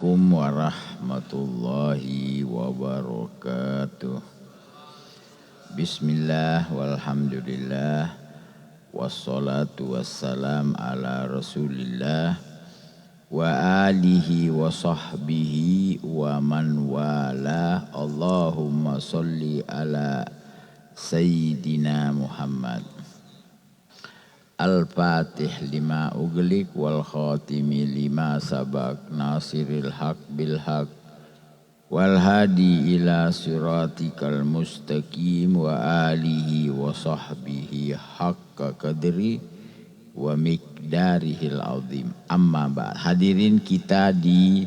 Assalamualaikum warahmatullahi wabarakatuh. Bismillah walhamdulillah wassalatu wassalam ala rasulillah wa alihi wa sahbihi wa man wala. Allahumma salli ala Sayyidina Muhammad. Al-Fatih lima uglik wal khatimi lima sabak nasiril haq bil haq wal hadi ila siratikal mustaqim wa alihi wa sahbihi haqqa qadri wa miqdarihil azim. Amma ba'd. Hadirin, kita di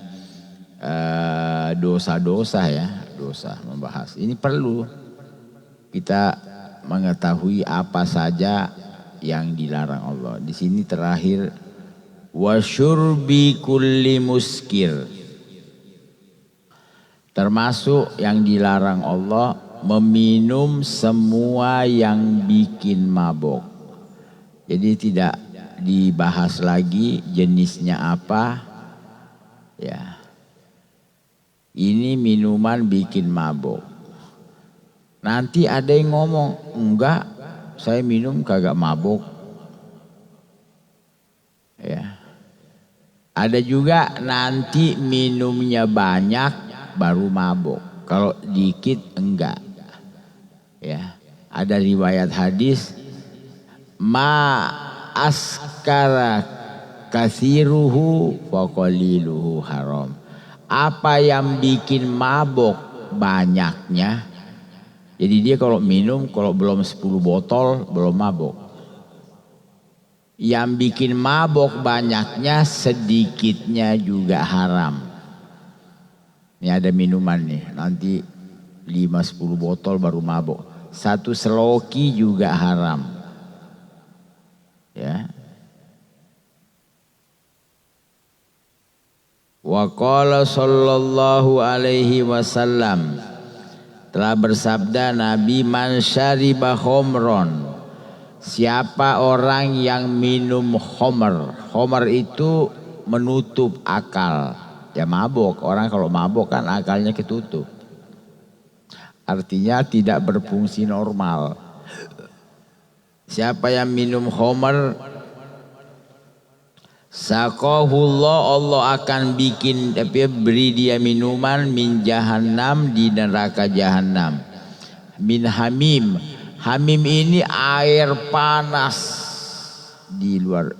dosa-dosa ya, dosa membahas. Ini perlu kita mengetahui apa saja yang dilarang Allah. Di sini terakhir wasyurbi kulli muskir. Termasuk yang dilarang Allah meminum semua yang bikin mabok. Jadi tidak dibahas lagi jenisnya apa. Ya. Ini minuman bikin mabok. Nanti ada yang ngomong, enggak, saya minum kagak mabuk. Ya. Ada juga nanti minumnya banyak baru mabuk. Kalau dikit enggak. Ya. Ada riwayat hadis, ma askara kathiruhu wa qaliluhu haram. Apa yang bikin mabuk banyaknya. Jadi dia kalau minum, kalau belum 10 botol, belum mabok. Yang bikin mabok banyaknya, sedikitnya juga haram. Ini ada minuman nih, nanti 5-10 botol baru mabok. 1 seloki juga haram. Ya. Wa qala sallallahu alaihi wasallam, telah bersabda Nabi, man syariba khomron, siapa orang yang minum khomer. Khomer itu menutup akal. Ya mabuk, orang kalau mabuk kan akalnya ketutup. Artinya tidak berfungsi normal. Siapa yang minum khomer, saqahullah, Allah akan bikin, beri dia minuman min jahannam, di neraka jahannam. Min hamim. Hamim ini air panas, di luar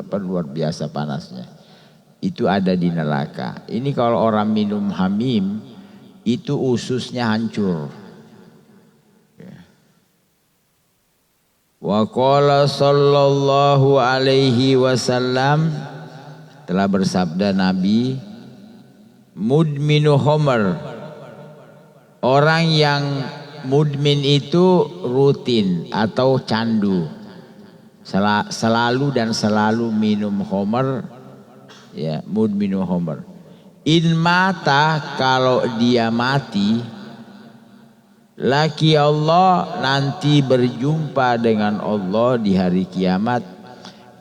biasa panasnya. Itu ada di neraka. Ini kalau orang minum hamim, itu ususnya hancur. Wa qala sallallahu alaihi wasallam, telah bersabda Nabi, mudminu homer, orang yang mudmin itu rutin atau candu, selalu dan selalu minum homer, ya mudminu homer. In mata, kalau dia mati, laki Allah, nanti berjumpa dengan Allah di hari kiamat,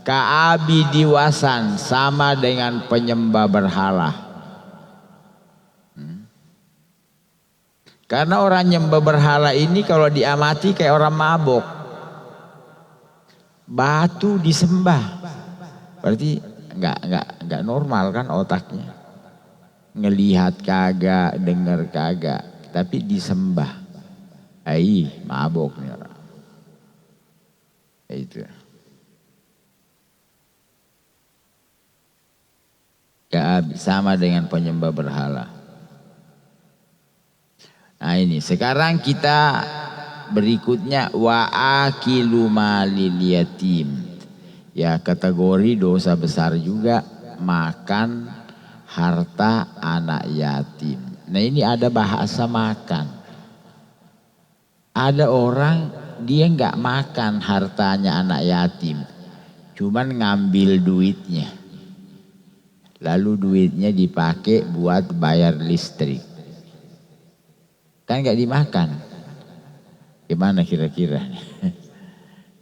ka'abi diwasan, sama dengan penyembah berhala. Karena orang nyembah berhala ini kalau diamati kayak orang mabok. Batu disembah. Berarti enggak normal kan otaknya. Ngelihat kagak, dengar kagak, tapi disembah. Ai, mabok nih orang. Itu. Ya, sama dengan penyembah berhala. Nah ini sekarang kita berikutnya wa akilu malil yatim. Ya, kategori dosa besar juga makan harta anak yatim. Nah ini ada bahasa makan. Ada orang dia nggak makan hartanya anak yatim, cuman ngambil duitnya. Lalu duitnya dipakai buat bayar listrik. Kan gak dimakan. Gimana kira-kira?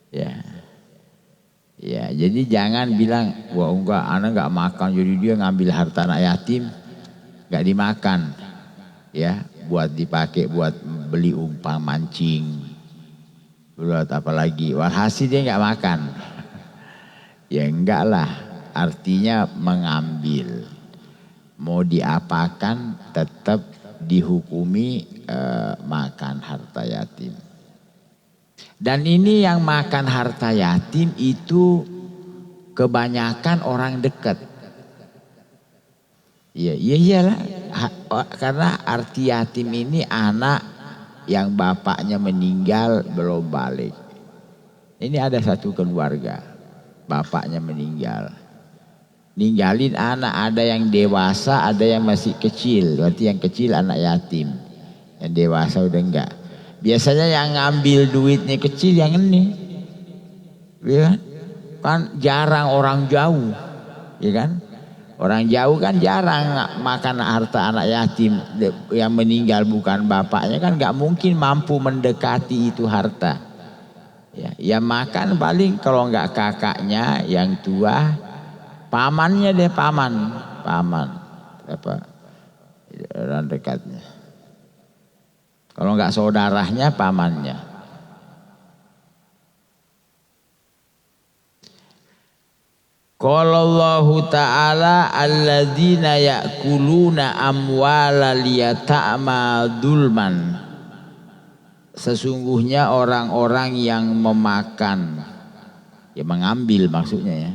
Ya. Ya, jadi jangan bilang, wah enggak, anak enggak makan jadi dia ngambil harta anak yatim. nggak dimakan, ya, buat dipakai buat beli umpan mancing, buat apa lagi, walhasil dia nggak makan. Ya enggak lah, artinya mengambil. Mau diapakan tetap dihukumi makan harta yatim. Dan ini yang makan harta yatim itu kebanyakan orang dekat. Iya, iyalah. Karena arti yatim ini anak yang bapaknya meninggal belum balik. Ini ada satu keluarga, bapaknya meninggal. Ninggalin anak, ada yang dewasa, ada yang masih kecil. Berarti yang kecil anak yatim. Yang dewasa udah enggak. Biasanya yang ngambil duitnya kecil yang ini. Ya kan jarang orang jauh. Ya kan? Orang jauh kan jarang makan harta anak yatim. Yang meninggal bukan bapaknya kan enggak mungkin mampu mendekati itu harta. Ya makan paling kalau enggak kakaknya yang tua, pamannya deh, paman apa orang dekatnya. Kalau enggak saudaranya, pamannya. Qala Allah Ta'ala alladzina ya'kuluna amwalal yata'ma dzulman. Sesungguhnya orang-orang yang memakan, ya mengambil maksudnya ya,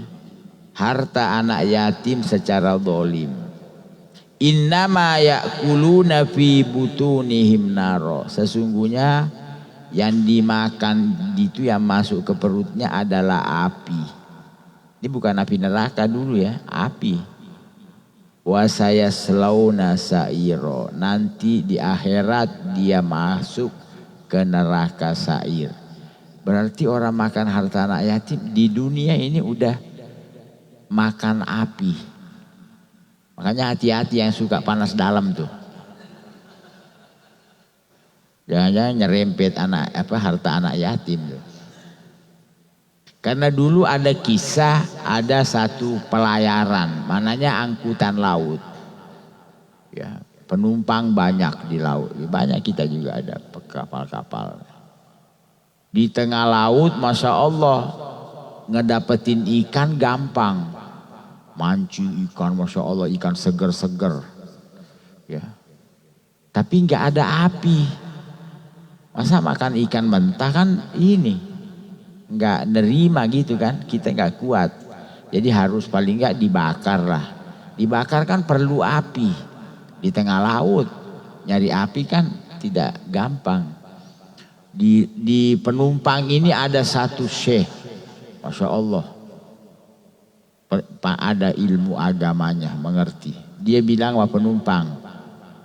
harta anak yatim secara zalim. Innama ya'kuluna fi butunihim naro. Sesungguhnya yang dimakan itu, yang masuk ke perutnya adalah api. Ini bukan api neraka dulu ya, api. Wa sayaslawna sa'iro. Nanti di akhirat dia masuk ke neraka sa'ir. Berarti orang makan harta anak yatim di dunia ini udah makan api. Makanya hati-hati yang suka panas dalam tuh. Jangan-jangan nyerempet harta anak yatim tuh. Karena dulu ada kisah, ada satu pelayaran, mananya angkutan laut. Ya, penumpang banyak di laut. Banyak, kita juga ada kapal-kapal. Di tengah laut, Masya Allah, ngedapetin ikan gampang. Mancing ikan, Masya Allah, ikan seger-seger. Ya. Tapi nggak ada api. Masa makan ikan mentah kan ini nggak nerima gitu kan, kita nggak kuat. Jadi harus paling nggak dibakar lah. Dibakar kan perlu api. Di tengah laut nyari api kan tidak gampang. Di penumpang ini ada satu syekh, Masya Allah, ada ilmu agamanya, mengerti. Dia bilang, wah penumpang,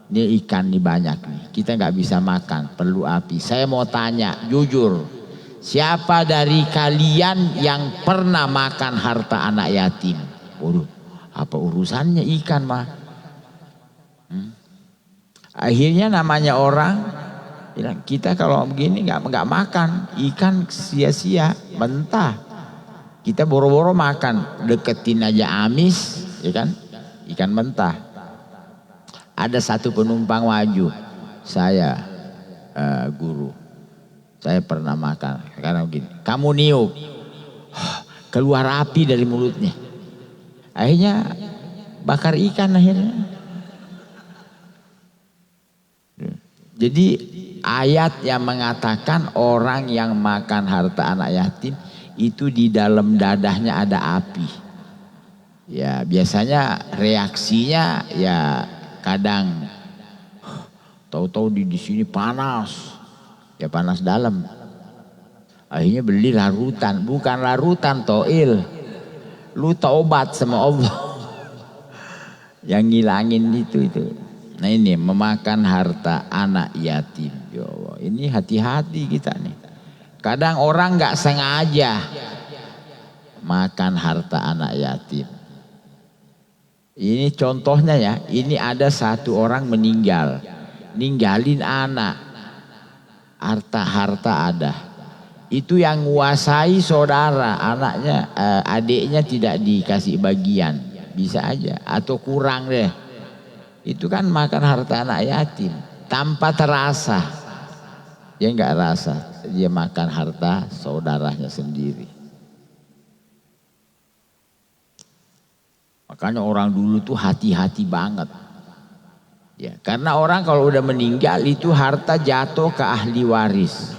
ini ikan nih banyak nih, kita nggak bisa makan, perlu api. Saya mau tanya jujur, siapa dari kalian yang pernah makan harta anak yatim? Waduh, apa urusannya ikan mah? Akhirnya namanya orang bilang, kita kalau begini nggak makan ikan, sia-sia, mentah. Kita boro-boro makan, deketin aja amis, ya kan? Ikan mentah. Ada satu penumpang maju, saya guru, saya pernah makan. Karena begini, kamu niup, keluar api dari mulutnya. Akhirnya bakar ikan akhirnya. Jadi ayat yang mengatakan orang yang makan harta anak yatim itu di dalam dadahnya ada api. Ya biasanya reaksinya ya kadang tahu-tahu di sini panas. Ya panas dalam. Akhirnya beli larutan, bukan larutan toil. Lu taubat sama Allah. Yang ngilangin itu. Nah ini memakan harta anak yatim. Ya Allah, ini hati-hati kita nih. Kadang orang nggak sengaja makan harta anak yatim. Ini contohnya ya, ini ada satu orang meninggal, ninggalin anak, harta ada. Itu yang nguasai saudara, anaknya, adiknya tidak dikasih bagian, bisa aja atau kurang deh. Itu kan makan harta anak yatim tanpa terasa. Dia nggak rasa, dia makan harta saudaranya sendiri. Makanya orang dulu tuh hati-hati banget. Ya, karena orang kalau udah meninggal itu harta jatuh ke ahli waris.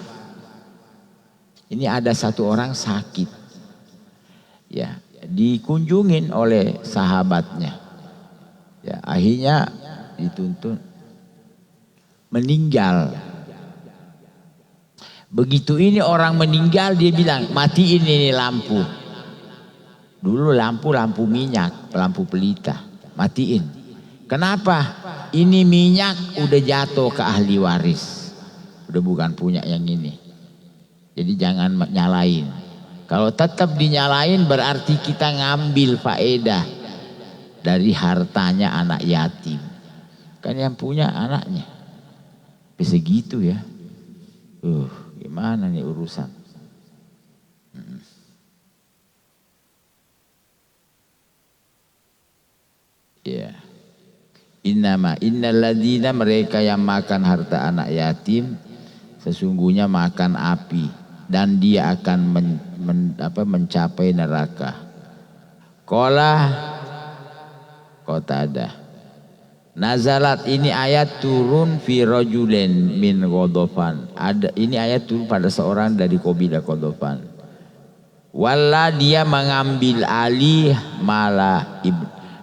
Ini ada satu orang sakit. Ya, dikunjungin oleh sahabatnya. Ya, akhirnya dituntut meninggal. Begitu ini orang meninggal dia bilang matiin ini lampu. Dulu lampu minyak, lampu pelita, matiin. Kenapa? Ini minyak udah jatuh ke ahli waris. Udah bukan punya yang ini. Jadi jangan nyalain. Kalau tetap dinyalain berarti kita ngambil faedah dari hartanya anak yatim. Kan yang punya anaknya. Bisa gitu ya. Gimana nih urusan? Ya. Innalladzina mereka yang makan harta anak yatim sesungguhnya makan api dan dia akan mencapai neraka. Qala Qatadah. Nazalat ini ayat turun fi rajulin min Qadofan. Ini ayat turun pada seorang dari kabilah Qadofan. Walla dia mengambil alih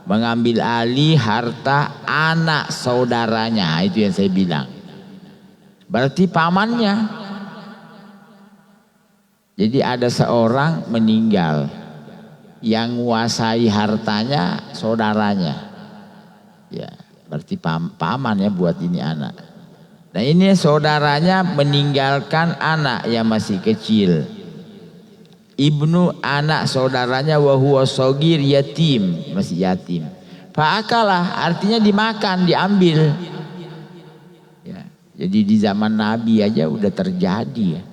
mengambil alih harta anak saudaranya. Itu yang saya bilang. Berarti pamannya. Jadi ada seorang meninggal yang menguasai hartanya saudaranya. Ya, berarti paman ya buat ini anak. Nah ini saudaranya meninggalkan anak yang masih kecil. Ibnu anak saudaranya wahuwa sogir yatim, masih yatim. Fa'akalah artinya dimakan, diambil. Ya, jadi di zaman Nabi aja udah terjadi ya.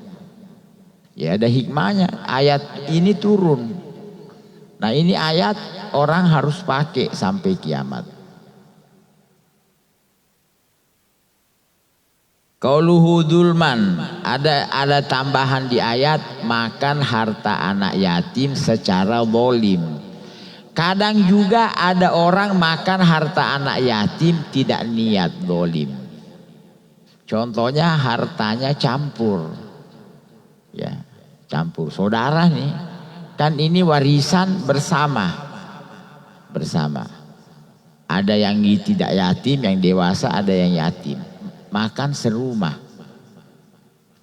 Ya ada hikmahnya. Ayat ini turun. Nah ini ayat orang harus pakai sampai kiamat. Qauluhu dzulman, ada tambahan di ayat makan harta anak yatim secara zalim. Kadang juga ada orang makan harta anak yatim tidak niat zalim. Contohnya hartanya campur. Ya, campur saudara nih. Kan ini warisan bersama. Ada yang tidak yatim, yang dewasa, ada yang yatim. Makan serumah.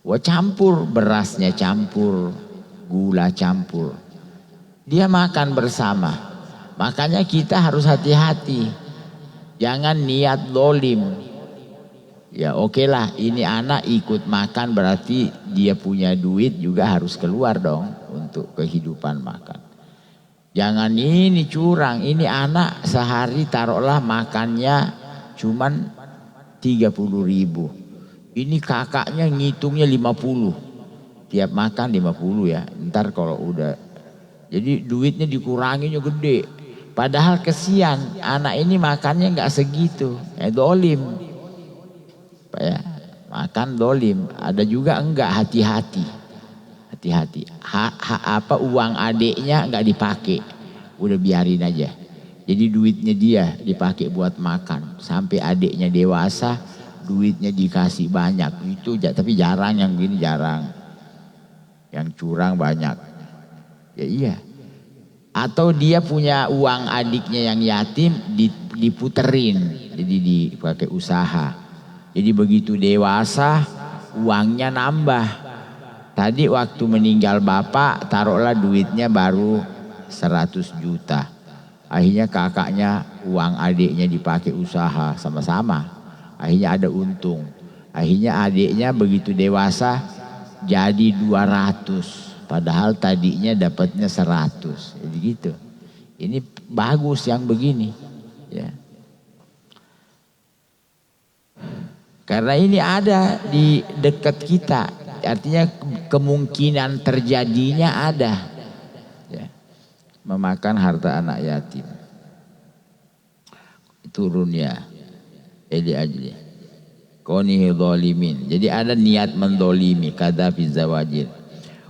Wah campur, berasnya campur, gula campur. Dia makan bersama. Makanya kita harus hati-hati. Jangan niat zalim. Ya oke lah, ini anak ikut makan berarti dia punya duit juga harus keluar dong untuk kehidupan makan. Jangan ini curang, ini anak sehari taruhlah makannya cuman 30.000. Ini kakaknya ngitungnya 50. Tiap makan 50 ya. Ntar kalau udah. Jadi duitnya dikuranginya gede. Padahal kesian anak ini makannya nggak segitu. Dolim. Ya, makan dolim. Ada juga enggak, hati-hati. Uang adiknya nggak dipakai. Udah biarin aja. Jadi duitnya dia dipakai buat makan. Sampai adiknya dewasa, duitnya dikasih banyak. Itu tapi jarang yang gini, jarang. Yang curang banyak. Ya iya. Atau dia punya uang adiknya yang yatim diputerin. Jadi dipakai usaha. Jadi begitu dewasa uangnya nambah. Tadi waktu meninggal bapak taruhlah duitnya baru 100 juta. Akhirnya kakaknya uang adiknya dipakai usaha sama-sama. Akhirnya ada untung. Akhirnya adiknya begitu dewasa jadi 200. Padahal tadinya dapatnya 100. Jadi gitu. Ini bagus yang begini. Ya. Karena ini ada di dekat kita. Artinya kemungkinan terjadinya ada. Memakan harta anak yatim. Turunnya. Eli ajli konihi zalimin. Jadi ada niat mendolimi kada fi zawajir.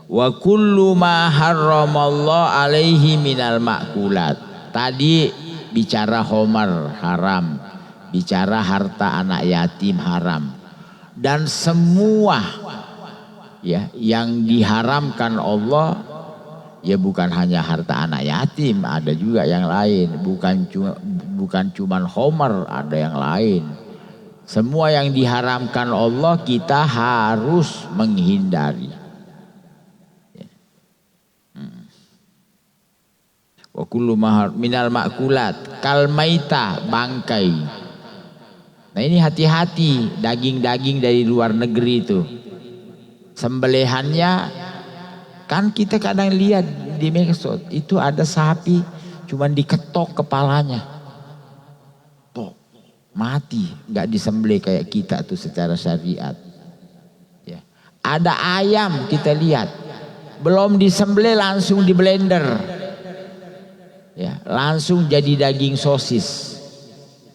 Wa kullu ma harramallah alaihi minal ma'kulat. Tadi bicara homer haram, bicara harta anak yatim haram, dan semua ya yang diharamkan Allah ya bukan hanya harta anak yatim, ada juga yang lain. Bukan cuma homer, ada yang lain. Semua yang diharamkan Allah kita harus menghindari. Wa kullu mahar minal ma'kulat kal maita, bangkai. Nah ini hati-hati daging-daging dari luar negeri itu. Sembelihannya kan kita kadang lihat di medsos itu ada sapi cuman diketok kepalanya. Tok, mati, nggak disembelih kayak kita tuh secara syariat. Ya. Ada ayam kita lihat belum disembelih langsung di blender. Ya, langsung jadi daging sosis.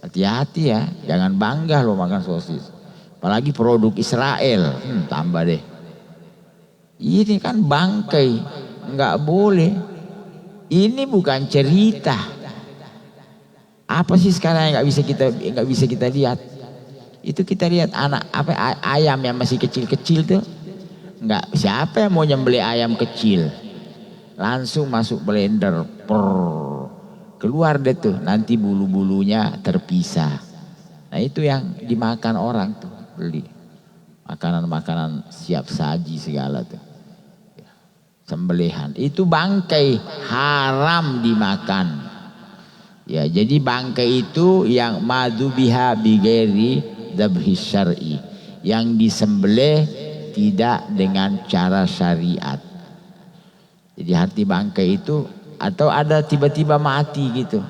Hati-hati ya, jangan bangga lo makan sosis. Apalagi produk Israel, tambah deh. Ini kan bangkai, nggak boleh. Ini bukan cerita. Apa sih sekarang yang nggak bisa kita lihat? Itu kita lihat ayam yang masih kecil-kecil tuh, nggak, siapa yang mau nyembelih ayam kecil? Langsung masuk blender, keluar deh tuh, nanti bulu-bulunya terpisah. Nah itu yang dimakan orang tuh, beli makanan-makanan siap saji segala tuh. Sembelihan itu bangkai haram dimakan. Ya, jadi bangkai itu yang madzubiha bighairi dzabhi syar'i, yang disembelih tidak dengan cara syariat. Jadi hati bangkai itu, atau ada tiba-tiba mati gitu.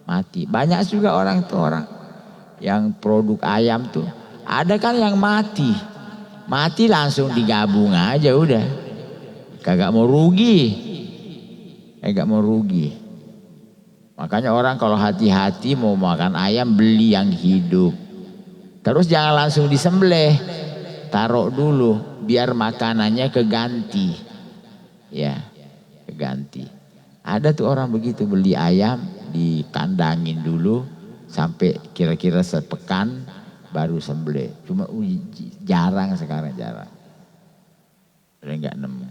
Mati. Banyak juga orang yang produk ayam tuh. Ada kan yang mati. Mati langsung digabung aja udah. Kagak mau rugi. Makanya orang kalau hati-hati mau makan ayam beli yang hidup. Terus jangan langsung disembelih. Taruh dulu biar makanannya keganti. Ya, keganti. Ada tuh orang begitu, beli ayam dikandangin dulu sampai kira-kira sepekan baru sembelih. Cuma jarang sekarang, jarang. Udah nggak nemu.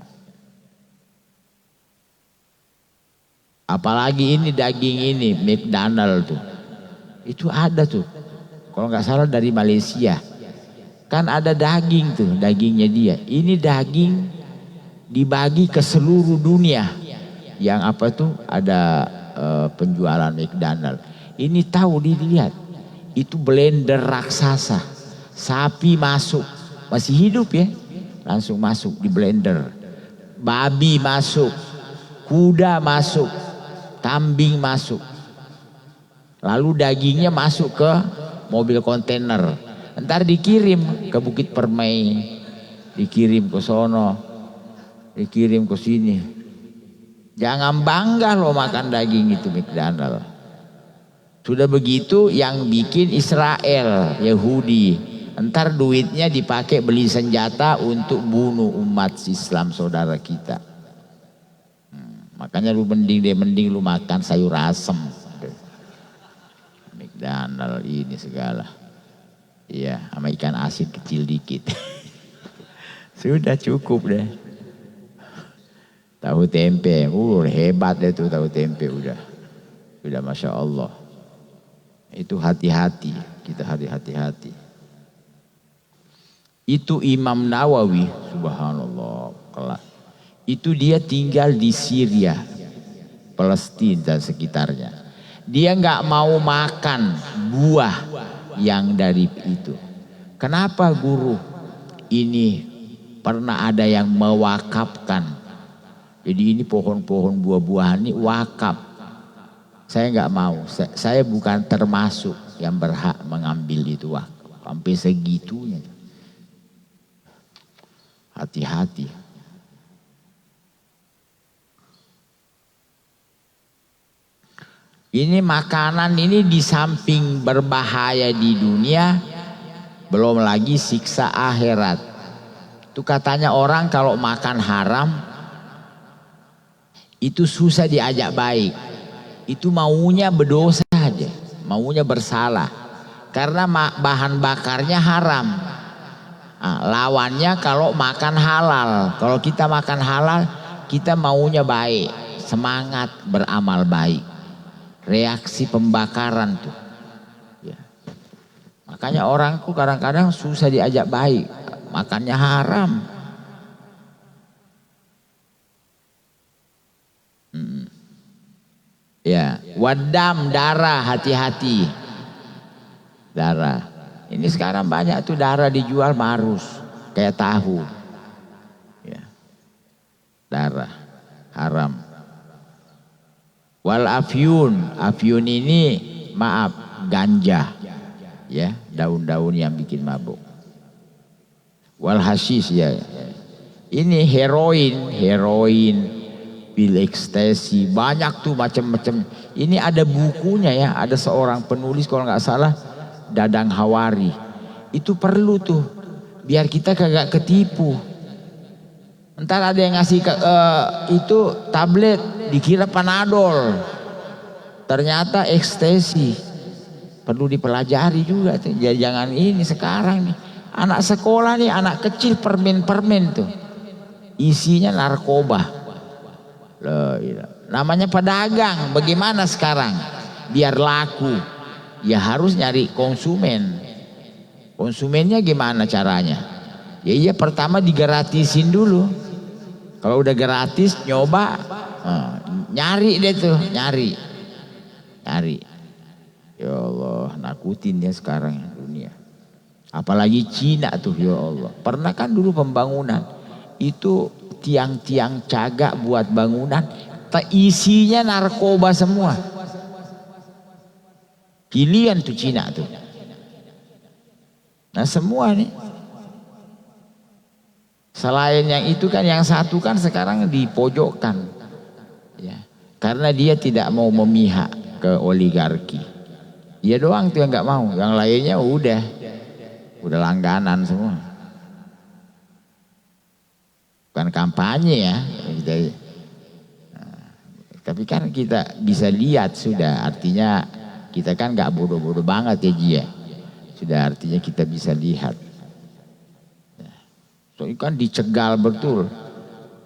Apalagi ini daging ini McDonald tuh, itu ada tuh. Kalau nggak salah dari Malaysia. Kan ada daging tuh, dagingnya dia. Ini daging dibagi ke seluruh dunia. Yang apa tuh ada penjualan McDonald. Ini tahu dilihat. Itu blender raksasa. Sapi masuk, masih hidup ya. Langsung masuk di blender. Babi masuk, kuda masuk, kambing masuk. Lalu dagingnya masuk ke mobil kontainer. Ntar dikirim ke Bukit Permai, dikirim ke sono, dikirim ke sini. Jangan bangga lo makan daging itu McDonald. Sudah begitu yang bikin Israel, Yahudi. Ntar duitnya dipakai beli senjata untuk bunuh umat Islam saudara kita. Makanya lu mending lu makan sayur asem. McDonald ini segala. Iya, sama ikan asin kecil dikit. Sudah cukup deh. Tahu tempe, hebat deh tuh tahu tempe udah Masya Allah. Itu hati-hati, kita hati-hati. Itu Imam Nawawi, subhanallah, kelak. Itu dia tinggal di Syria, Palestina dan sekitarnya. Dia nggak mau makan buah yang dari itu. Kenapa guru? Ini pernah ada yang mewakafkan. Jadi ini pohon-pohon buah-buahan ini wakaf. Saya nggak mau. Saya bukan termasuk yang berhak mengambil itu wakaf. Sampai segitunya. Hati-hati. Ini makanan ini di samping berbahaya di dunia, belum lagi siksa akhirat. Itu katanya orang kalau makan haram itu susah diajak baik. Itu maunya berdosa aja, maunya bersalah. Karena bahan bakarnya haram. Nah, lawannya kalau makan halal. Kalau kita makan halal, kita maunya baik, semangat beramal baik. Reaksi pembakaran tuh. Ya. Makanya orangku kadang-kadang susah diajak baik, makannya haram. Ya, wadam, darah, hati-hati. Darah. Ini sekarang banyak tuh darah dijual marus, kayak tahu. Ya. Darah haram. Wal afyun, afyun ini maaf ganja, ya, daun-daun yang bikin mabuk. Wal hasis ya, ini heroin, pil ekstasi, banyak tuh macam-macam. Ini ada bukunya ya, ada seorang penulis kalau nggak salah, Dadang Hawari. Itu perlu tuh, biar kita kagak ketipu. Ntar ada yang ngasih itu tablet, dikira Panadol, ternyata ekstasi. Perlu dipelajari juga tuh. Jangan ini sekarang nih, anak sekolah nih, anak kecil permen tuh, isinya narkoba. Loh, namanya pedagang. Bagaimana sekarang biar laku? Ya harus nyari konsumen. Konsumennya gimana caranya? Ya iya, pertama digratisin dulu. Kalau udah gratis nyoba, nyari deh tuh, nyari. Ya Allah, nakutin ya sekarang dunia. Apalagi Cina tuh, ya Allah. Pernah kan dulu pembangunan itu tiang-tiang cagak buat bangunan, isinya narkoba semua. Pilihan tuh Cina tuh. Nah semua nih. Selain yang itu kan, yang satu kan sekarang dipojokkan, ya, karena dia tidak mau memihak ke oligarki. Dia doang tuh yang nggak mau, yang lainnya udah langganan semua. Bukan kampanye ya, tapi kan kita bisa lihat sudah, artinya kita kan nggak bodoh-bodoh banget ya Ji ya. Sudah, artinya kita bisa lihat. Soalnya kan dicegal betul.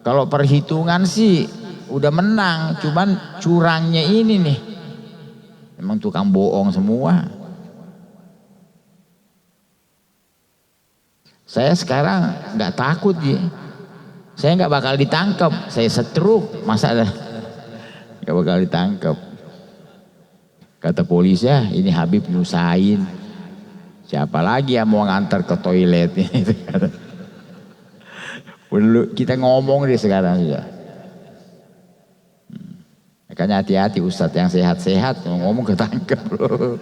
Kalau perhitungan sih udah menang, cuman curangnya ini nih, emang tukang bohong semua. Saya sekarang nggak takut ya, saya nggak bakal ditangkap. Saya stroke, masa ada nggak bakal ditangkap. Kata polisi ya, ini Habib nyusahin. Siapa lagi yang mau ngantar ke toilet ini? Kita ngomong deh sekarang juga. Makanya hati-hati Ustadz yang sehat-sehat ngomong ketangkep loh.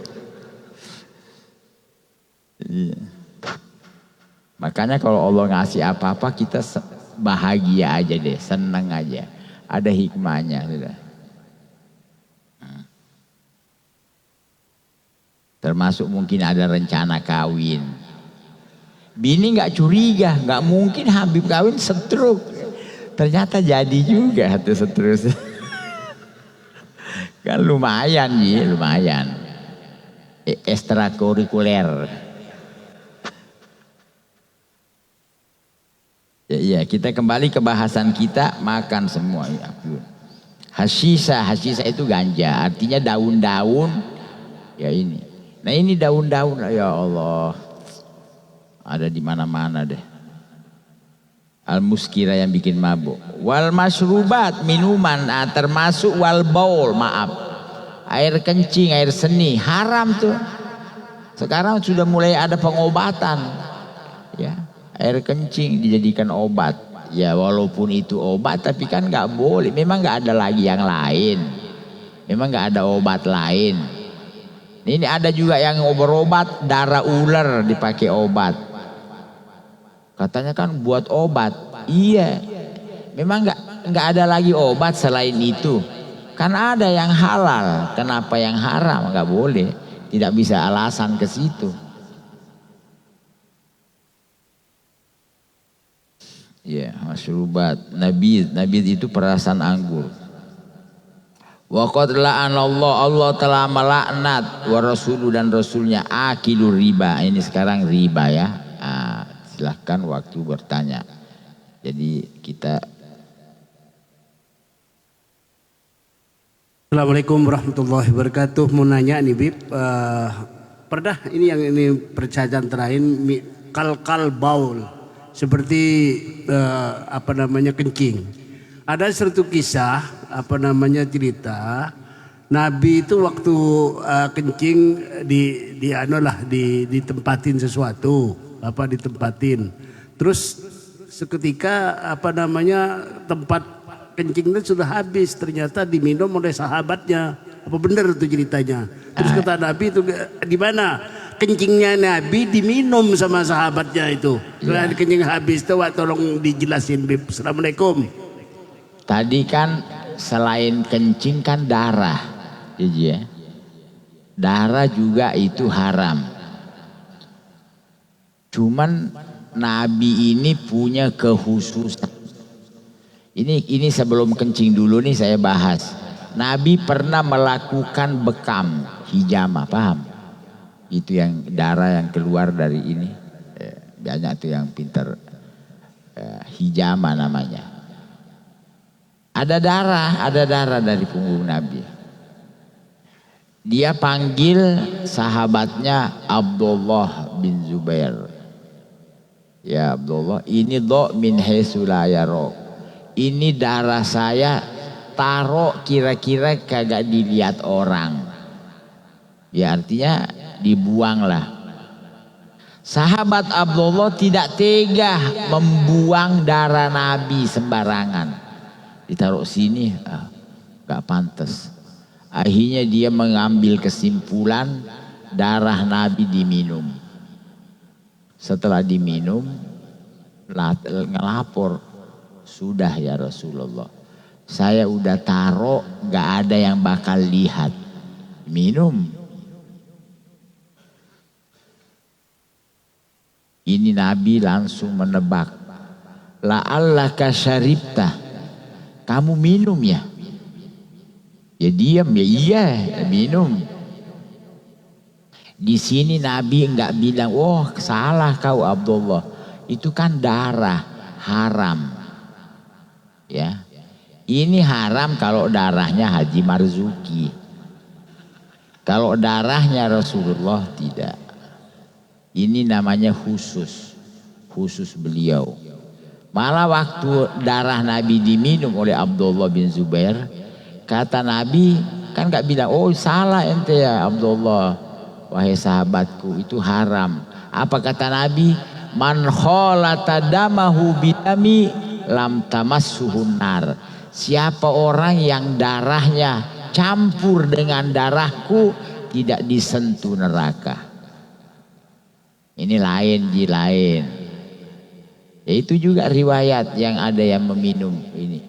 Iya. Makanya kalau Allah ngasih apa-apa kita bahagia aja deh, senang aja. Ada hikmahnya sudah. Termasuk mungkin ada rencana kawin. Bini nggak curiga, nggak mungkin Habib kawin stroke. Ternyata jadi juga tuh stroke. Kan lumayan ya, lumayan. Ekstrakurikuler. Ya, kita kembali ke bahasan kita, makan semua. Ya. Hasisa itu ganja, artinya daun-daun. Ya ini. Nah ini daun-daun, ya Allah. Ada di mana-mana deh. Al-muskira yang bikin mabuk. Wal masyrubat, minuman, termasuk wal baul, maaf. Air kencing, air seni, haram tuh. Sekarang sudah mulai ada pengobatan. Ya, air kencing dijadikan obat. Ya walaupun itu obat, tapi kan nggak boleh. Memang nggak ada lagi yang lain. Memang nggak ada obat lain. Ini ada juga yang berobat darah ular dipakai obat. Katanya kan buat obat. Iya. Memang nggak ada lagi obat selain itu. Kan ada yang halal, kenapa yang haram? Nggak boleh, tidak bisa alasan ke situ. Ya, masyrubat. Nabid itu perasan anggur. Wa qad la'anallahu, Allah telah melaknat wa rasuluhu dan rasulnya akilur riba. Ini sekarang riba ya. Silahkan waktu bertanya. Jadi kita. Assalamualaikum warahmatullahi wabarakatuh. Mau nanya nih Bib, pernah ini percakapan terakhir kal baul seperti kencing. Ada suatu kisah cerita Nabi itu waktu kencing ditempatin sesuatu, ditempatin. Terus seketika tempat kencing itu sudah habis, ternyata diminum oleh sahabatnya. Apa benar itu ceritanya? Terus kata Nabi itu di mana kencingnya Nabi diminum sama sahabatnya itu. Setelah kencing habis itu, tolong dijelasin Bib. Assalamualaikum. Tadi kan selain kencing kan darah, ya. Darah juga itu haram. Cuman Nabi ini punya kekhususan. Ini sebelum kencing dulu nih saya bahas. Nabi pernah melakukan bekam, hijama, paham? Itu yang darah yang keluar dari ini. Banyak tuh yang pintar, hijama namanya. Ada darah dari punggung Nabi. Dia panggil sahabatnya Abdullah bin Zubair. Ya Abdullah, ini do min haitsu la yarok. Ini darah saya, taruh kira-kira kagak dilihat orang. Ya artinya dibuanglah. Sahabat Abdullah tidak tega membuang darah Nabi sembarangan. Ditaruh sini, gak pantas. Akhirnya dia mengambil kesimpulan darah Nabi diminum. Setelah diminum, ngelapor. Sudah ya Rasulullah, saya udah taruh, gak ada yang bakal lihat. Minum. Ini Nabi langsung menebak. La'allaka syaribta. Kamu minum ya? Ya diam ya, iya minum. Di sini Nabi enggak bilang, oh salah kau Abdullah. Itu kan darah, haram. Ya, ini haram kalau darahnya Haji Marzuki. Kalau darahnya Rasulullah tidak. Ini namanya khusus beliau. Malah waktu darah Nabi diminum oleh Abdullah bin Zubair, kata Nabi kan gak bilang, oh salah ente ya Abdullah, wahai sahabatku itu haram. Apa kata Nabi? Man khalata damahu bidami lam tamassuhun nar. Siapa orang yang darahnya campur dengan darahku tidak disentuh neraka. Ini lain. Ya itu juga riwayat yang ada yang meminum ini.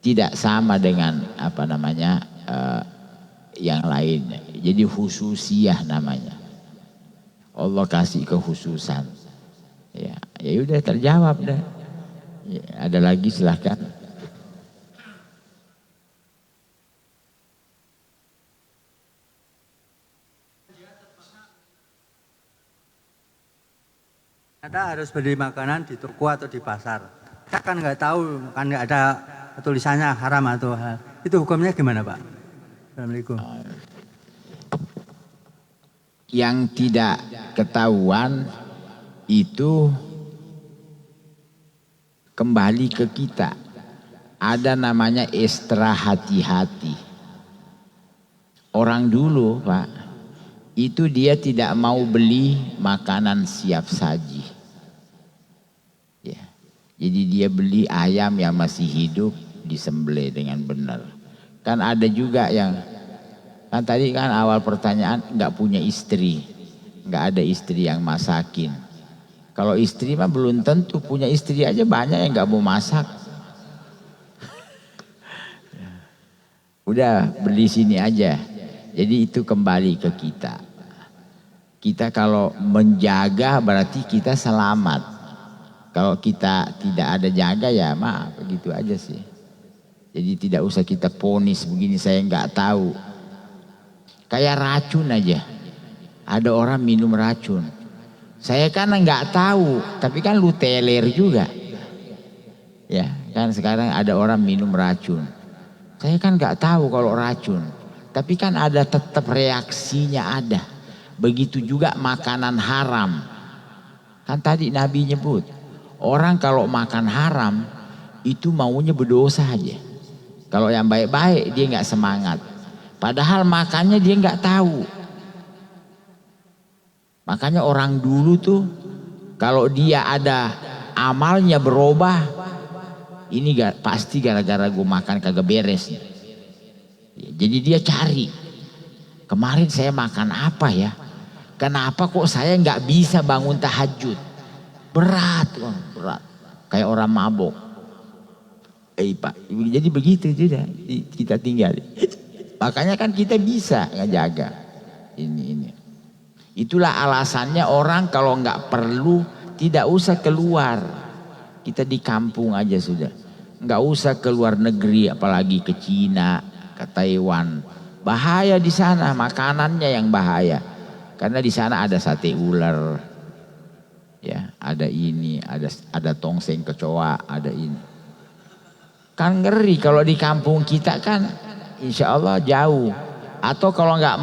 Tidak sama dengan yang lain. Jadi khususiyah namanya. Allah kasih kekhususan. Ya udah terjawab dah. Ya, ada lagi silahkan. Ada harus beli makanan di toko atau di pasar. Kita kan nggak tahu, kan nggak ada tulisannya haram atau halal. Itu hukumnya gimana Pak? Assalamualaikum. Yang tidak ketahuan itu kembali ke kita. Ada namanya ekstra hati-hati. Orang dulu Pak, itu dia tidak mau beli makanan siap saji. Ya. Jadi dia beli ayam yang masih hidup disembelih dengan benar. Kan ada juga yang, kan tadi kan awal pertanyaan nggak punya istri, nggak ada istri yang masakin. Kalau istri mah belum tentu, punya istri aja banyak yang nggak mau masak. Udah beli sini aja. Jadi itu kembali ke kita. Kita kalau menjaga berarti kita selamat. Kalau kita tidak ada jaga ya maaf begitu aja sih. Jadi tidak usah kita ponis begini saya nggak tahu. Kayak racun aja. Ada orang minum racun. Saya kan nggak tahu, tapi kan lu teler juga. Ya kan sekarang ada orang minum racun. Saya kan nggak tahu kalau racun, tapi kan ada tetap reaksinya ada. Begitu juga makanan haram. Kan tadi Nabi nyebut, orang kalau makan haram itu maunya berdosa aja. Kalau yang baik-baik dia nggak semangat. Padahal makannya dia nggak tahu. Makanya orang dulu tuh kalau dia ada amalnya berubah, ini pasti gara-gara gue makan kagak beres. Jadi dia cari. Kemarin saya makan apa ya? Kenapa kok saya nggak bisa bangun tahajud? Berat. Kayak orang mabok. Pak, jadi begitu juga kita tinggal. Makanya kan kita bisa ngejaga ini. Itulah alasannya orang kalau nggak perlu tidak usah keluar. Kita di kampung aja sudah. Nggak usah ke luar negeri, apalagi ke Cina, ke Taiwan. Bahaya di sana, makanannya yang bahaya. Karena di sana ada sate ular, ya, ada ini, ada tongseng kecoa, ada ini. Kan ngeri kalau di kampung kita kan, insya Allah jauh. Atau kalau nggak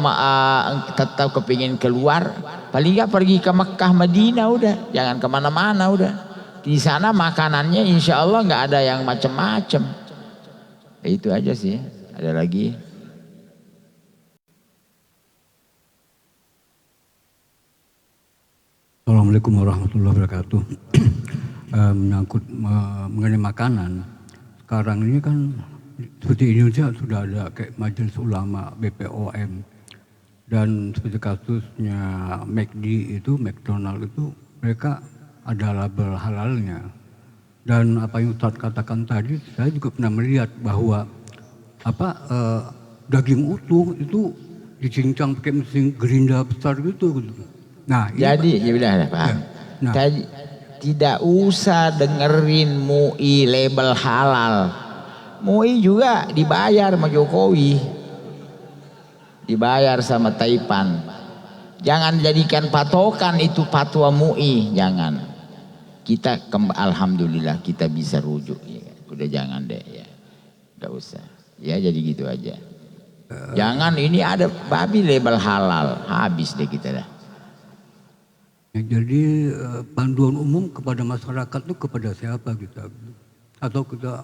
tetap kepingin keluar, paling nggak pergi ke Mekah, Madinah udah, jangan kemana-mana udah. Di sana makanannya insya Allah nggak ada yang macem-macem. Itu aja sih. Ada lagi? Assalamualaikum warahmatullahi wabarakatuh. Menyangkut mengenai makanan, sekarang ini kan seperti Indonesia sudah ada kayak Majelis Ulama BPOM, dan seperti kasusnya McD itu, McDonald itu, mereka ada label halalnya. Dan apa yang Ustadz katakan tadi, saya juga pernah melihat bahwa daging utuh itu dicincang pakai mesin gerinda besar gitu. Nah, jadi ya udah paham. Ya. Nah, tidak usah dengerin MUI label halal. MUI juga dibayar sama Jokowi, dibayar sama Taipan. Jangan jadikan patokan itu fatwa MUI, jangan. Kita alhamdulillah kita bisa rujuk. Ya. Udah jangan deh ya, nggak usah. Ya jadi gitu aja. Jangan ini ada babi label halal, habis deh kita dah. Jadi panduan umum kepada masyarakat itu kepada siapa kita? Atau kita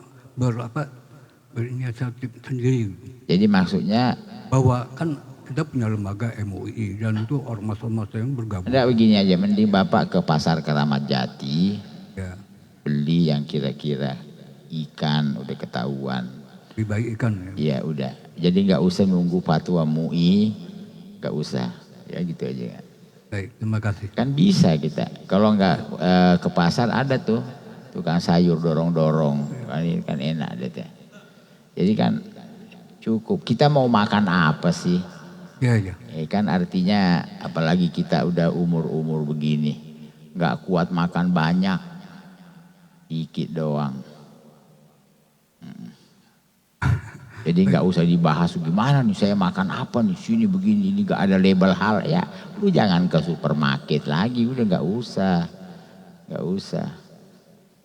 berinisiatif sendiri? Jadi maksudnya bahwa kan kita punya lembaga MUI dan itu ormas-ormas yang bergabung. Enggak, begini aja, mending Bapak ke pasar Keramat Jati, ya, beli yang kira-kira ikan udah ketahuan. Lebih baik ikan ya? Iya udah, jadi nggak usah nunggu fatwa MUI, nggak usah, ya gitu aja. Baik, terima kasih. Kan bisa kita, kalau nggak ke pasar ada tuh tukang sayur dorong-dorong, ini kan enak deh. Jadi kan cukup. Kita mau makan apa sih? Ya. Kan artinya apalagi kita udah umur-umur begini, nggak kuat makan banyak, dikit doang. Jadi nggak usah dibahas gimana nih saya makan apa nih sini begini, ini nggak ada label hal ya. Lu jangan ke supermarket lagi, udah nggak usah.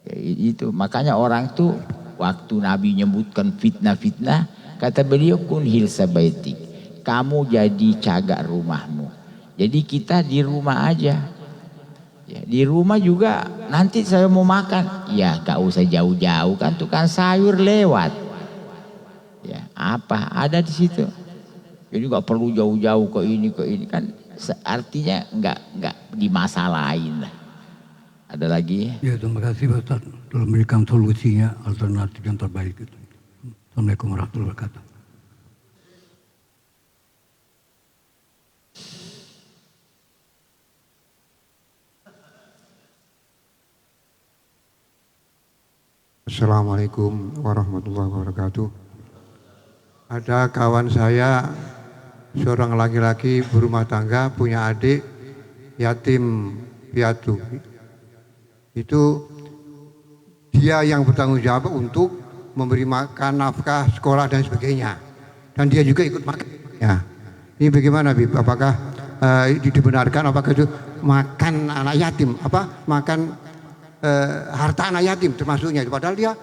Ya, itu makanya orang tuh waktu Nabi nyebutkan fitnah-fitnah, kata beliau kun hilsa baitik, kamu jadi cagak rumahmu. Jadi kita di rumah aja. Ya, di rumah juga nanti saya mau makan, ya nggak usah jauh-jauh kan tukang sayur lewat. Ya, apa ada di situ. Jadi nggak perlu jauh-jauh ke ini kan artinya nggak dimasalahin lah. Ada lagi? Ya, terima kasih Pak Ustadz telah memberikan solusinya, alternatif yang terbaik itu. Assalamualaikum warahmatullahi wabarakatuh. Assalamualaikum warahmatullahi wabarakatuh. ada kawan saya seorang laki-laki berumah tangga punya adik yatim piatu. Itu dia yang bertanggung jawab untuk memberi makan, nafkah, sekolah dan sebagainya. Dan dia juga ikut makan. Ya. Ini bagaimana, Bib? Apakah dibenarkan? Apakah itu makan anak yatim? Makan harta anak yatim termasuknya? Padahal dia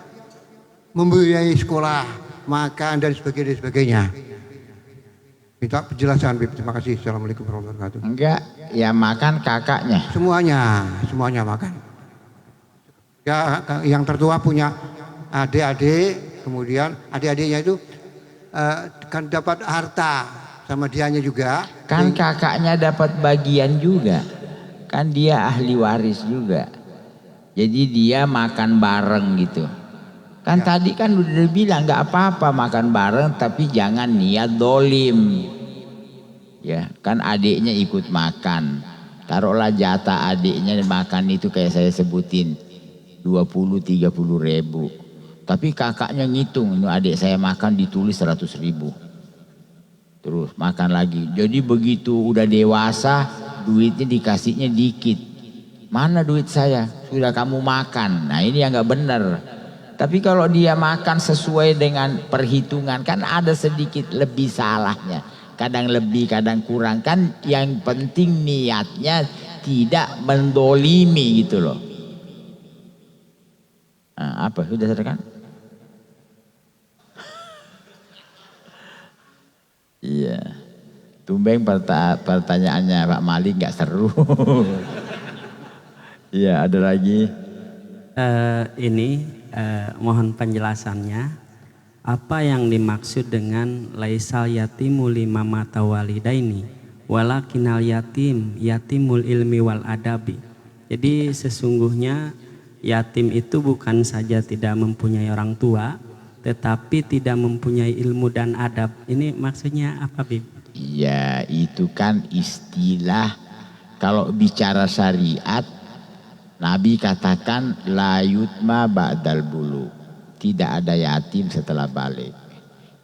membiayai sekolah, makan dan sebagainya. Minta penjelasan, Bib. Terima kasih. Assalamualaikum warahmatullahi wabarakatuh. Enggak, ya makan kakaknya. Semuanya makan. Ya, yang tertua punya adik-adik, kemudian adik-adiknya itu kan dapat harta sama dianya juga. Kan kakaknya dapat bagian juga. Kan dia ahli waris juga. Jadi dia makan bareng gitu. Kan tadi kan udah bilang nggak apa-apa makan bareng tapi jangan niat dolim. Ya kan adiknya ikut makan. Taruhlah jatah adiknya makan itu kayak saya sebutin 20-30 ribu. Tapi kakaknya ngitung, ini adik saya makan ditulis 100 ribu. Terus makan lagi. Jadi begitu udah dewasa duitnya dikasihnya dikit. Mana duit saya? Sudah kamu makan. Nah ini yang nggak benar. Tapi kalau dia makan sesuai dengan perhitungan kan ada sedikit lebih salahnya. Kadang lebih, kadang kurang. Kan yang penting niatnya tidak mendolimi gitu loh. Nah, apa? Sudah selesai kan? Iya. Tumbeng pertanyaannya Pak Malik nggak seru. Iya, ada lagi. Mohon penjelasannya. Apa yang dimaksud dengan laisal yatimu lima mata walidaini walakinal yatimul ilmi wal adabi. Jadi sesungguhnya yatim itu bukan saja tidak mempunyai orang tua, tetapi tidak mempunyai ilmu dan adab. Ini maksudnya apa, Bib? Iya, itu kan istilah. Kalau bicara syariat, Nabi katakan la yutma ba'dal bulu. Tidak ada yatim setelah balik.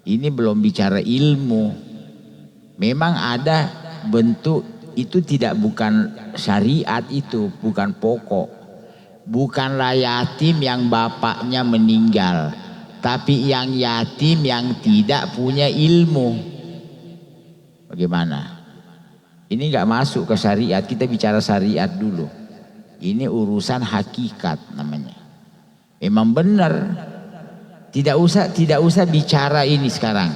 Ini belum bicara ilmu. Memang ada bentuk itu bukan syariat itu, bukan pokok. Bukanlah yatim yang bapaknya meninggal, tapi yang yatim yang tidak punya ilmu. Bagaimana? Ini nggak masuk ke syariat. Kita bicara syariat dulu. Ini urusan hakikat namanya. Memang benar. Tidak usah bicara ini sekarang.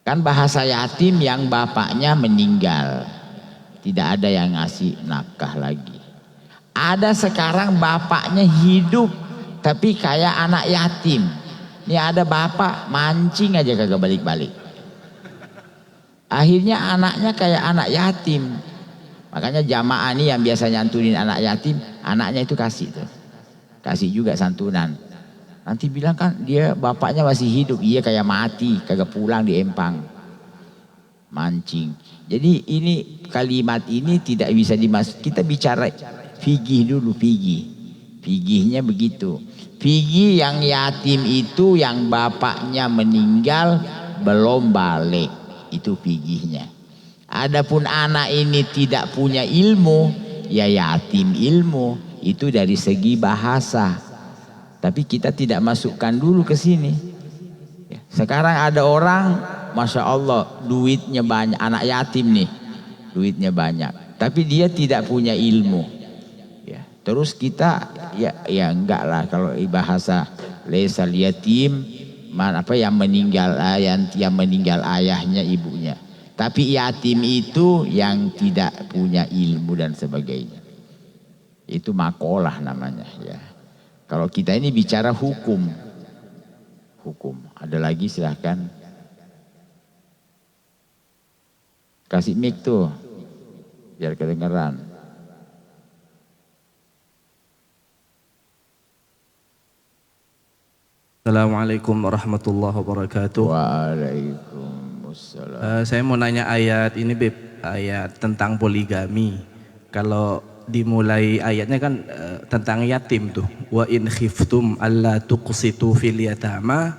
Kan bahasa yatim yang bapaknya meninggal. Tidak ada yang ngasih nafkah lagi. Ada sekarang bapaknya hidup tapi kayak anak yatim. Ini ada bapak mancing aja kagak balik-balik. Akhirnya anaknya kayak anak yatim. Makanya jamaah nih yang biasa nyantunin anak yatim, anaknya itu kasih tuh. Kasih juga santunan. Nanti bilang kan dia bapaknya masih hidup, iya kayak mati, kagak pulang di empang. Mancing. Jadi ini kalimat ini tidak bisa dimasuk. Kita bicara fikih dulu, fikih. Fikihnya begitu. Fikih yang yatim itu yang bapaknya meninggal belum balik. Itu fikihnya. Adapun anak ini tidak punya ilmu, ya yatim ilmu. Itu dari segi bahasa. Tapi kita tidak masukkan dulu ke sini. Sekarang ada orang, Masya Allah, duitnya banyak, anak yatim nih, duitnya banyak. Tapi dia tidak punya ilmu. Ya, terus kita, ya enggak lah kalau bahasa laisal yatim, yang meninggal ayahnya, ibunya. Tapi yatim itu yang tidak punya ilmu dan sebagainya. Itu makolah namanya ya. Kalau kita ini bicara hukum. Ada lagi silahkan. Kasih mic tuh. Biar kedengeran. Assalamualaikum warahmatullahi wabarakatuh. Waalaikumsalam. Saya mau nanya ayat ini, Beb. Ayat tentang poligami. Kalau dimulai ayatnya kan tentang yatim tuh. Wa in khiftum alla tuqsitu fil yatama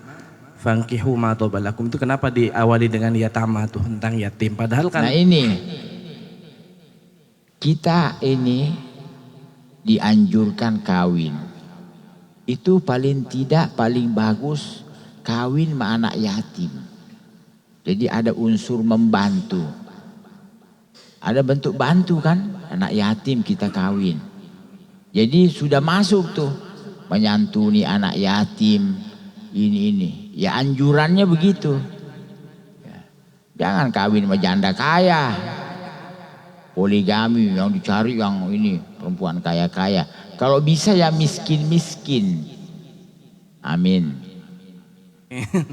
fankihu ma tobalakum, itu kenapa diawali dengan yatama tuh, tentang yatim, padahal kan Nah ini kita ini dianjurkan kawin. Itu paling tidak paling bagus kawin sama anak yatim. Jadi ada unsur membantu. Ada bentuk bantu kan, anak yatim kita kawin. Jadi sudah masuk tuh menyantuni anak yatim ini. Ya anjurannya begitu. Ya. Jangan kawin sama janda kaya. Poligami yang dicari yang ini perempuan kaya-kaya. Kalau bisa ya miskin-miskin. Amin.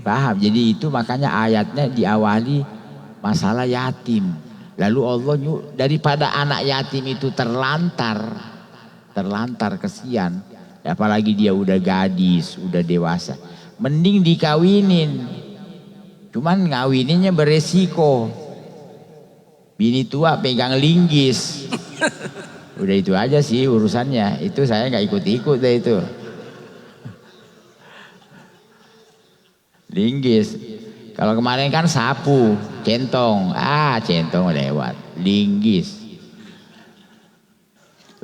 Paham? Jadi itu makanya ayatnya diawali masalah yatim. Lalu Allah daripada anak yatim itu terlantar kesian. Apalagi dia udah gadis, udah dewasa. Mending dikawinin. Cuman ngawininnya beresiko. Bini tua pegang linggis. Udah itu aja sih urusannya. Itu saya nggak ikut-ikut deh itu. Linggis. Kalau kemarin kan sapu, centong. Centong lewat. Linggis.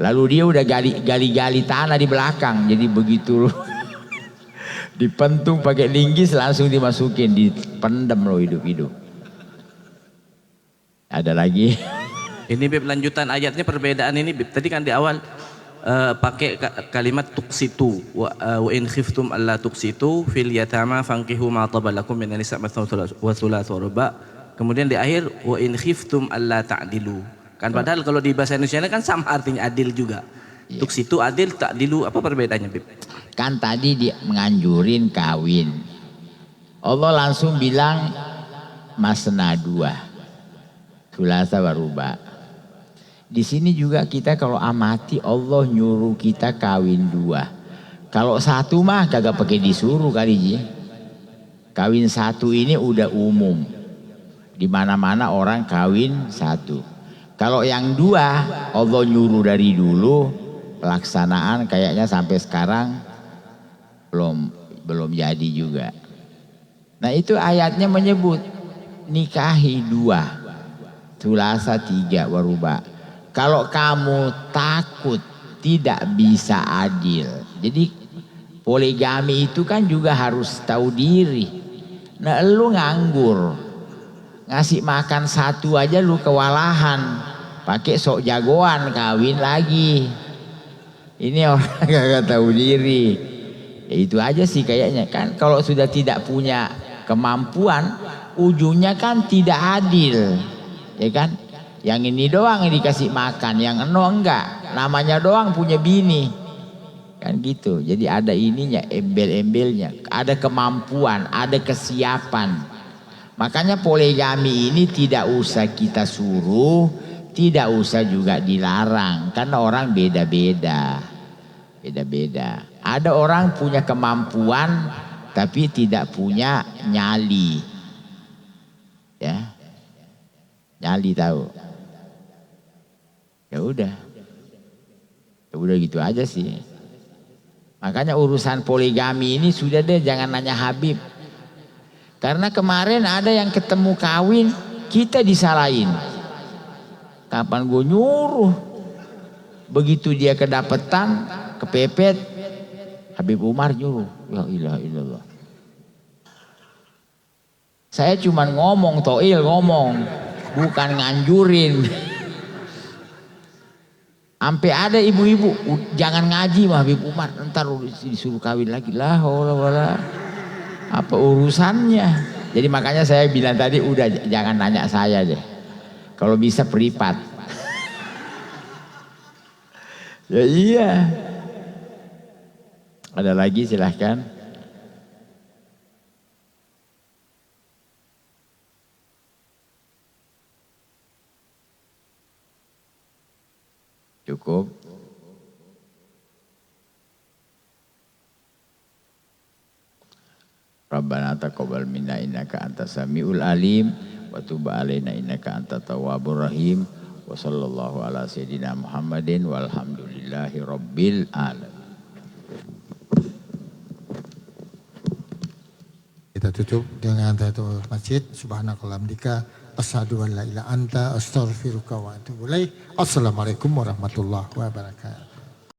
Lalu dia udah gali-gali tanah di belakang. Jadi begitu dipentung pakai linggis langsung dimasukin, dipendem loh hidup-hidup. Ada lagi? ini Bib lanjutan ayatnya, perbedaan ini Bib. Tadi kan di awal pakai kalimat tuksitu wa in khiftum alla tuksitu fil yatama fankihu ma tabalakum min nisa wa thulath wa ruba. Kemudian di akhir wa in khiftum alla ta'dilu. Kan padahal kalau di bahasa Indonesia kan sama artinya adil juga. Iya. Tuksitu adil, ta'dilu apa perbedaannya Bib? Kan tadi dia menganjurin kawin. Allah langsung bilang masna dua. Thulatha wa ruba. Di sini juga kita kalau amati Allah nyuruh kita kawin dua. Kalau satu mah kagak pakai disuruh kali ji. Kawin satu ini udah umum. Di mana-mana orang kawin satu. Kalau yang dua Allah nyuruh dari dulu, pelaksanaan kayaknya sampai sekarang belum jadi juga. Nah itu ayatnya menyebut nikahi dua. Thulatha 3 waruba. Kalau kamu takut tidak bisa adil. Jadi poligami itu kan juga harus tahu diri. Nah lu nganggur. Ngasih makan satu aja lu kewalahan. Pakai sok jagoan kawin lagi. Ini orang gak tahu diri. Ya itu aja sih kayaknya kan. Kalau sudah tidak punya kemampuan, ujungnya kan tidak adil. Ya kan, yang ini doang yang dikasih makan, yang eno enggak, namanya doang punya bini, kan gitu. Jadi ada ininya, embel-embelnya, ada kemampuan, ada kesiapan. Makanya poligami ini tidak usah kita suruh, tidak usah juga dilarang, karena orang beda-beda. Ada orang punya kemampuan, tapi tidak punya nyali, ya. Nyali tahu. Ya udah gitu aja sih. Makanya urusan poligami ini sudah deh jangan nanya Habib. Karena kemarin ada yang ketemu kawin kita disalahin. Kapan gue nyuruh? Begitu dia kedapetan, kepepet, Habib Umar nyuruh. La ilaha illallah. Saya cuma ngomong, Toil ngomong. Bukan nganjurin. Sampai ada ibu-ibu jangan ngaji mah Habib Umar, ntar disuruh kawin lagi. Lah wala apa urusannya? Jadi makanya saya bilang tadi udah jangan nanya saya deh. Kalau bisa privat. Ya iya. Ada lagi silahkan. Cukup. Rabbana taqabbal minna innaka antas samiul alim wa tub alaina innaka antat tawwabur rahim wa sallallahu ala sayidina Muhammadin walhamdulillahi rabbil alamin. Kita tutup. tutup dengan tahiyatul masjid. Subhanakallah hamdika asyhadu an la ilaha anta astaghfiruka wa atubu ilaik. Assalamualaikum warahmatullahi wabarakatuh.